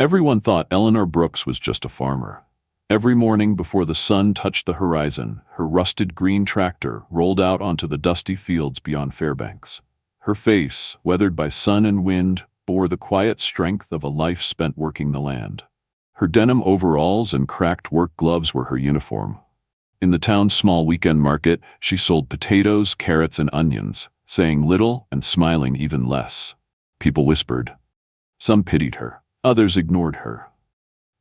Everyone thought Eleanor Brooks was just a farmer. Every morning before the sun touched the horizon, her rusted green tractor rolled out onto the dusty fields beyond Fairbanks. Her face, weathered by sun and wind, bore the quiet strength of a life spent working the land. Her denim overalls and cracked work gloves were her uniform. In the town's small weekend market, she sold potatoes, carrots, and onions, saying little and smiling even less. People whispered. Some pitied her. Others ignored her.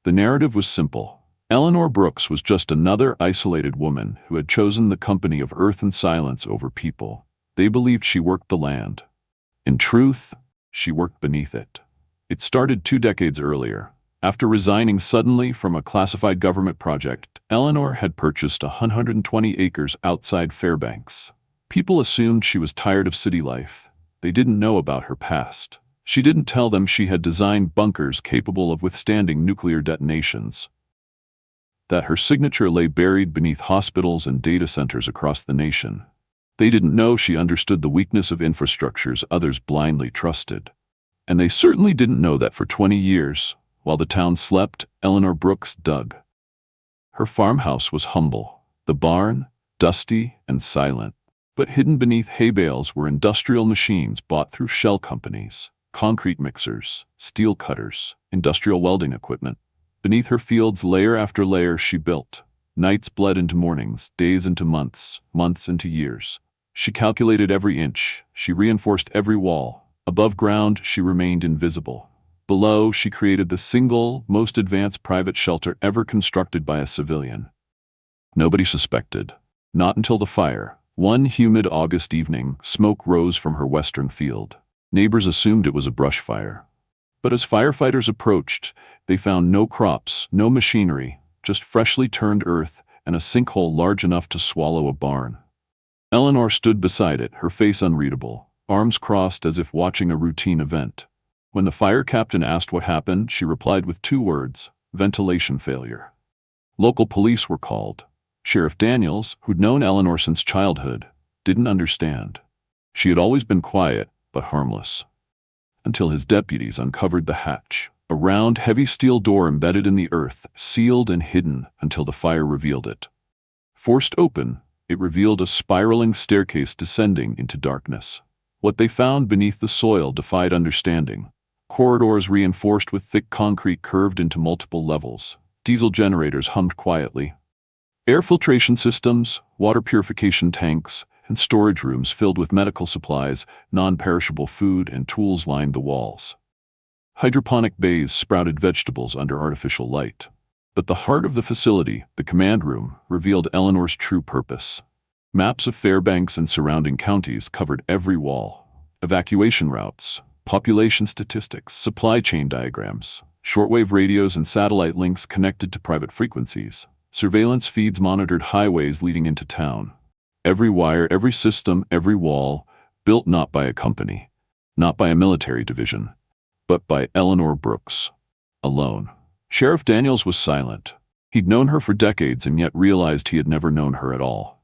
The narrative was simple. Eleanor Brooks was just another isolated woman who had chosen the company of earth and silence over people. They believed she worked the land. In truth, she worked beneath it. It started 2 decades earlier. After resigning suddenly from a classified government project, Eleanor had purchased 120 acres outside Fairbanks. People assumed she was tired of city life. They didn't know about her past. She didn't tell them she had designed bunkers capable of withstanding nuclear detonations. That her signature lay buried beneath hospitals and data centers across the nation. They didn't know she understood the weakness of infrastructures others blindly trusted. And they certainly didn't know that for 20 years, while the town slept, Eleanor Brooks dug. Her farmhouse was humble, the barn dusty and silent, but hidden beneath hay bales were industrial machines bought through shell companies, concrete mixers, steel cutters, industrial welding equipment. Beneath her fields, layer after layer, she built. Nights bled into mornings, days into months, months into years. She calculated every inch. She reinforced every wall. Above ground, she remained invisible. Below, she created the single, most advanced private shelter ever constructed by a civilian. Nobody suspected. Not until the fire. One humid August evening, smoke rose from her western field. Neighbors assumed it was a brush fire. But as firefighters approached, they found no crops, no machinery, just freshly turned earth and a sinkhole large enough to swallow a barn. Eleanor stood beside it, her face unreadable, arms crossed as if watching a routine event. When the fire captain asked what happened, she replied with 2 words: ventilation failure. Local police were called. Sheriff Daniels, who'd known Eleanor since childhood, didn't understand. She had always been quiet, but harmless. Until his deputies uncovered the hatch, a round, heavy steel door embedded in the earth, sealed and hidden until the fire revealed it. Forced open, it revealed a spiraling staircase descending into darkness. What they found beneath the soil defied understanding. Corridors reinforced with thick concrete curved into multiple levels. Diesel generators hummed quietly. Air filtration systems, water purification tanks, and storage rooms filled with medical supplies, non-perishable food, and tools lined the walls. Hydroponic bays sprouted vegetables under artificial light. But the heart of the facility, the command room, revealed Eleanor's true purpose. Maps of Fairbanks and surrounding counties covered every wall. Evacuation routes, population statistics, supply chain diagrams, shortwave radios and satellite links connected to private frequencies. Surveillance feeds monitored highways leading into town. Every wire, every system, every wall, built not by a company, not by a military division, but by Eleanor Brooks, alone. Sheriff Daniels was silent. He'd known her for decades and yet realized he had never known her at all.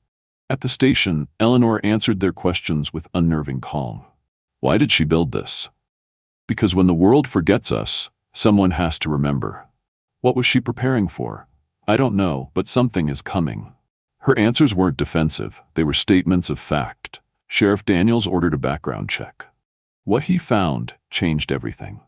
At the station, Eleanor answered their questions with unnerving calm. Why did she build this? Because when the world forgets us, someone has to remember. What was she preparing for? I don't know, but something is coming. Her answers weren't defensive, they were statements of fact. Sheriff Daniels ordered a background check. What he found changed everything.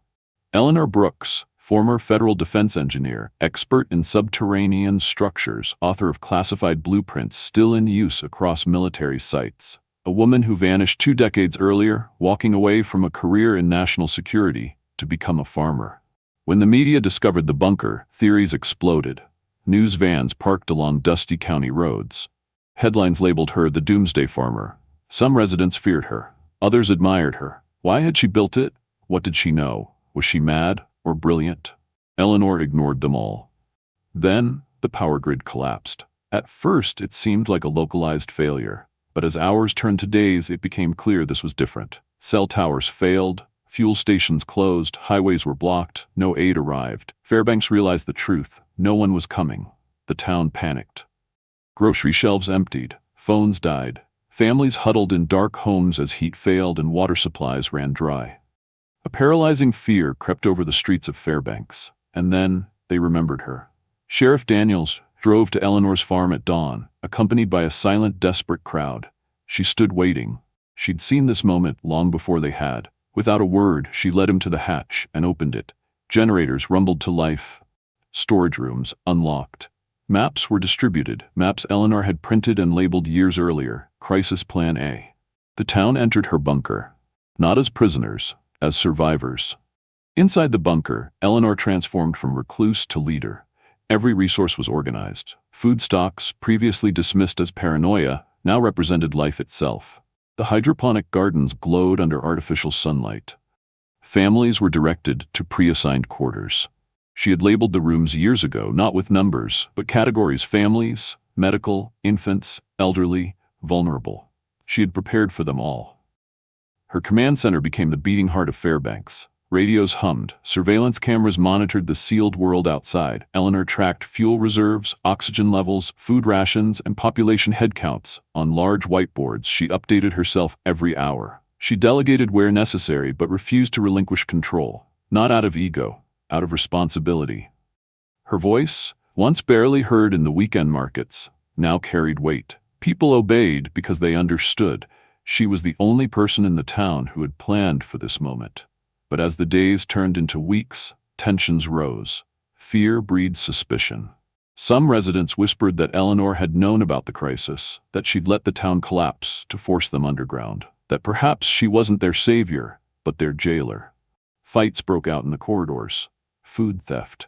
Eleanor Brooks, former federal defense engineer, expert in subterranean structures, author of classified blueprints still in use across military sites. A woman who vanished 2 decades earlier, walking away from a career in national security to become a farmer. When the media discovered the bunker, theories exploded. News vans parked along dusty county roads. Headlines labeled her the doomsday farmer. Some residents feared her. Others admired her. Why had she built it? What did she know? Was she mad or brilliant? Eleanor ignored them all. Then, the power grid collapsed. At first, it seemed like a localized failure. But as hours turned to days, it became clear this was different. Cell towers failed. Fuel stations closed, highways were blocked, no aid arrived. Fairbanks realized the truth. No one was coming. The town panicked. Grocery shelves emptied. Phones died. Families huddled in dark homes as heat failed and water supplies ran dry. A paralyzing fear crept over the streets of Fairbanks. And then they remembered her. Sheriff Daniels drove to Eleanor's farm at dawn, accompanied by a silent, desperate crowd. She stood waiting. She'd seen this moment long before they had. Without a word, she led him to the hatch and opened it. Generators rumbled to life. Storage rooms unlocked. Maps were distributed, maps Eleanor had printed and labeled years earlier. Crisis Plan A. The town entered her bunker. Not as prisoners, as survivors. Inside the bunker, Eleanor transformed from recluse to leader. Every resource was organized. Food stocks, previously dismissed as paranoia, now represented life itself. The hydroponic gardens glowed under artificial sunlight. Families were directed to pre-assigned quarters. She had labeled the rooms years ago, not with numbers, but categories: families, medical, infants, elderly, vulnerable. She had prepared for them all. Her command center became the beating heart of Fairbanks. Radios hummed, surveillance cameras monitored the sealed world outside. Eleanor tracked fuel reserves, oxygen levels, food rations, and population headcounts. On large whiteboards, she updated herself every hour. She delegated where necessary but refused to relinquish control, not out of ego, out of responsibility. Her voice, once barely heard in the weekend markets, now carried weight. People obeyed because they understood. She was the only person in the town who had planned for this moment. But as the days turned into weeks, tensions rose. Fear breeds suspicion. Some residents whispered that Eleanor had known about the crisis, that she'd let the town collapse to force them underground, that perhaps she wasn't their savior, but their jailer. Fights broke out in the corridors. Food theft.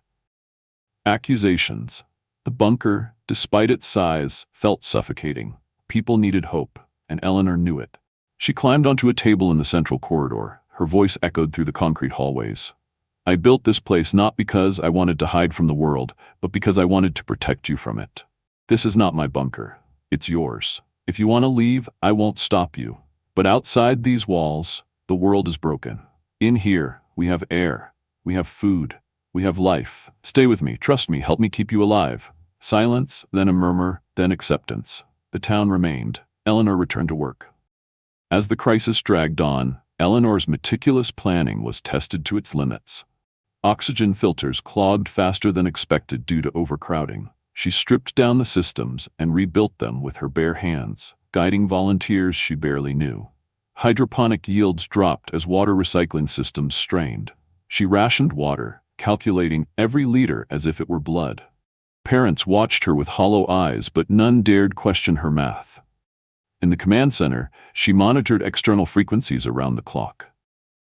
Accusations. The bunker, despite its size, felt suffocating. People needed hope, and Eleanor knew it. She climbed onto a table in the central corridor. Her voice echoed through the concrete hallways. I built this place not because I wanted to hide from the world, but because I wanted to protect you from it. This is not my bunker. It's yours. If you want to leave, I won't stop you. But outside these walls, the world is broken. In here, we have air. We have food. We have life. Stay with me. Trust me. Help me keep you alive. Silence, then a murmur, then acceptance. The town remained. Eleanor returned to work. As the crisis dragged on, Eleanor's meticulous planning was tested to its limits. Oxygen filters clogged faster than expected due to overcrowding. She stripped down the systems and rebuilt them with her bare hands, guiding volunteers she barely knew. Hydroponic yields dropped as water recycling systems strained. She rationed water, calculating every liter as if it were blood. Parents watched her with hollow eyes, but none dared question her math. In the command center, she monitored external frequencies around the clock.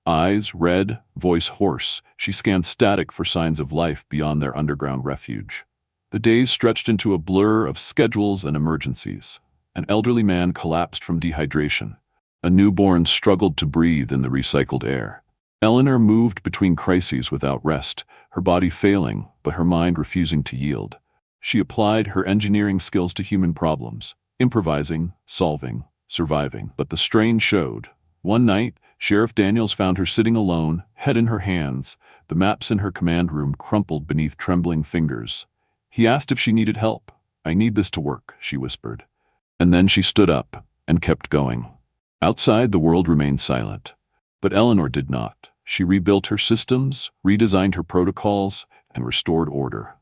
Eyes red, voice hoarse, she scanned static for signs of life beyond their underground refuge. The days stretched into a blur of schedules and emergencies. An elderly man collapsed from dehydration. A newborn struggled to breathe in the recycled air. Eleanor moved between crises without rest, her body failing, but her mind refusing to yield. She applied her engineering skills to human problems. Improvising, solving, surviving. But the strain showed. One night, Sheriff Daniels found her sitting alone, head in her hands, the maps in her command room crumpled beneath trembling fingers. He asked if she needed help. I need this to work, she whispered. And then she stood up and kept going. Outside, the world remained silent. But Eleanor did not. She rebuilt her systems, redesigned her protocols, and restored order.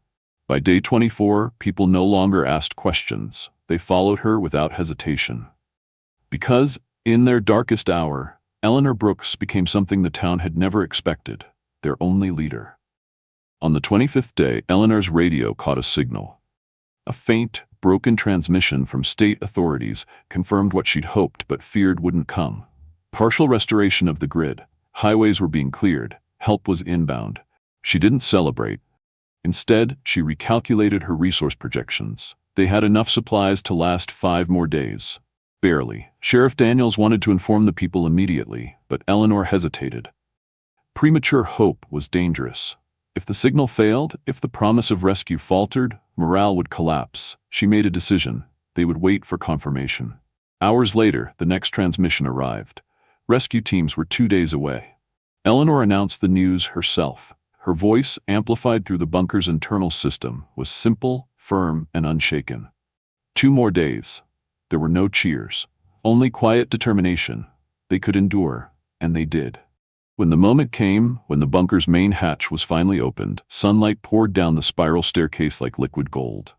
By day 24, people no longer asked questions. They followed her without hesitation. Because, in their darkest hour, Eleanor Brooks became something the town had never expected, their only leader. On the 25th day, Eleanor's radio caught a signal. A faint, broken transmission from state authorities confirmed what she'd hoped but feared wouldn't come. Partial restoration of the grid. Highways were being cleared. Help was inbound. She didn't celebrate. Instead, she recalculated her resource projections. They had enough supplies to last 5 more days. Barely. Sheriff Daniels wanted to inform the people immediately, but Eleanor hesitated. Premature hope was dangerous. If the signal failed, if the promise of rescue faltered, morale would collapse. She made a decision. They would wait for confirmation. Hours later, the next transmission arrived. Rescue teams were 2 days away. Eleanor announced the news herself. Her voice, amplified through the bunker's internal system, was simple, firm, and unshaken. 2 more days. There were no cheers. Only quiet determination. They could endure, and they did. When the moment came, when the bunker's main hatch was finally opened, sunlight poured down the spiral staircase like liquid gold.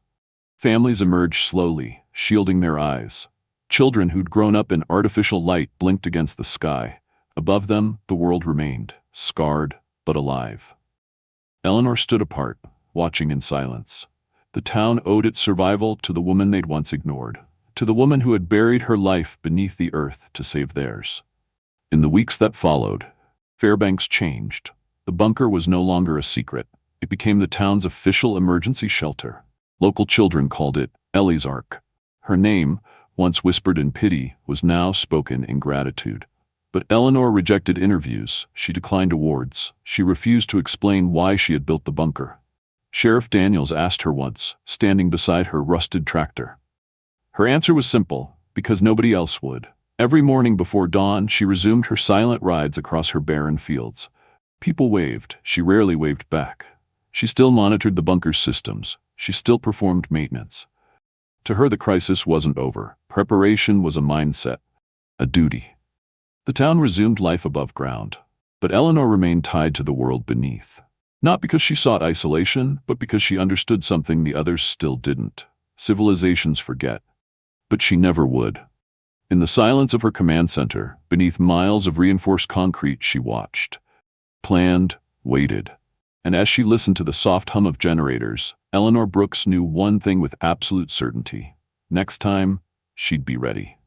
Families emerged slowly, shielding their eyes. Children who'd grown up in artificial light blinked against the sky. Above them, the world remained, scarred but alive. Eleanor stood apart, watching in silence. The town owed its survival to the woman they'd once ignored, to the woman who had buried her life beneath the earth to save theirs. In the weeks that followed, Fairbanks changed. The bunker was no longer a secret. It became the town's official emergency shelter. Local children called it Ellie's Ark. Her name, once whispered in pity, was now spoken in gratitude. But Eleanor rejected interviews. She declined awards. She refused to explain why she had built the bunker. Sheriff Daniels asked her once, standing beside her rusted tractor. Her answer was simple, because nobody else would. Every morning before dawn, she resumed her silent rides across her barren fields. People waved. She rarely waved back. She still monitored the bunker's systems. She still performed maintenance. To her, the crisis wasn't over. Preparation was a mindset, a duty. The town resumed life above ground, but Eleanor remained tied to the world beneath. Not because she sought isolation, but because she understood something the others still didn't. Civilizations forget, but she never would. In the silence of her command center, beneath miles of reinforced concrete, she watched, planned, waited. And as she listened to the soft hum of generators, Eleanor Brooks knew one thing with absolute certainty. Next time, she'd be ready.